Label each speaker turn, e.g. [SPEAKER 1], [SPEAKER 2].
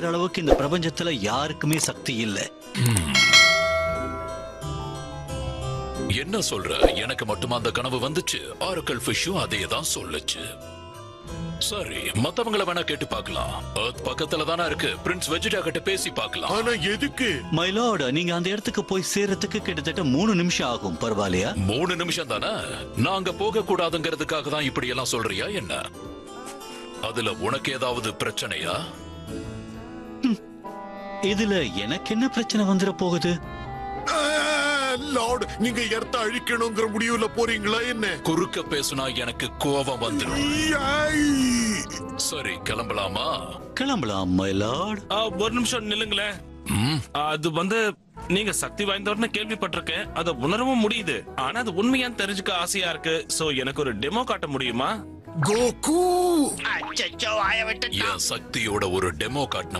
[SPEAKER 1] அளவுக்கு இந்த பிரபஞ்சத்துல யாருக்குமே சக்தி இல்லை.
[SPEAKER 2] என்ன சொல்ற? எனக்கு மட்டும் அந்த கனவு வந்துச்சு. ஆரக்கிள் ஃபிஷும் அதே தான் சொல்லுச்சு. சரி, மத்தவங்கள வேணா கேட்டு பார்க்கலாம். எர்த் பக்கத்துல தானே இருக்கு. பிரின்ஸ் வெஜிடா கிட்ட பேசி பார்க்கலாம்.
[SPEAKER 3] ஆனா எதுக்கு?
[SPEAKER 1] மை லார்ட், நீங்க அந்த இடத்துக்கு போய் சேர்றதுக்கு கிட்டத்தட்ட 3 நிமிஷம் ஆகும். பரவாயில்லையா?
[SPEAKER 2] 3 நிமிஷம் தானே? நாங்க போக கூடாதுங்கிறதுக்காக தான் இப்படி எல்லாம் சொல்றியா என்ன? அதுல உனக்கு ஏதாவது பிரச்சனையா?
[SPEAKER 1] இதுல எனக்கு என்ன பிரச்சனை வந்துட போகுது?
[SPEAKER 3] லார்ட், நீங்க எர்த்த அழிக்கணுங்கிற முடிவுல போறீங்களா என்ன?
[SPEAKER 2] குறுக்க பேசுனா எனக்கு கோபம் வந்துடும். சரி, கிளம்பலாமா?
[SPEAKER 1] கிளம்பலாம் மை லார்ட்.
[SPEAKER 4] ஒரு நிமிஷம் நில்லுங்களேன். அது நீங்க சக்தி வாய்ந்தவர்னு கேள்விப்பட்டிருக்கேன். அதை உணரவும் முடியுது. ஆனா அது உண்மையான்னு தெரிஞ்சுக்க ஆசையா இருக்கு. சோ எனக்கு ஒரு டெமோ காட்ட முடியுமா?
[SPEAKER 3] கோகு
[SPEAKER 2] என் சக்தியோட ஒரு டெமோ காட்டின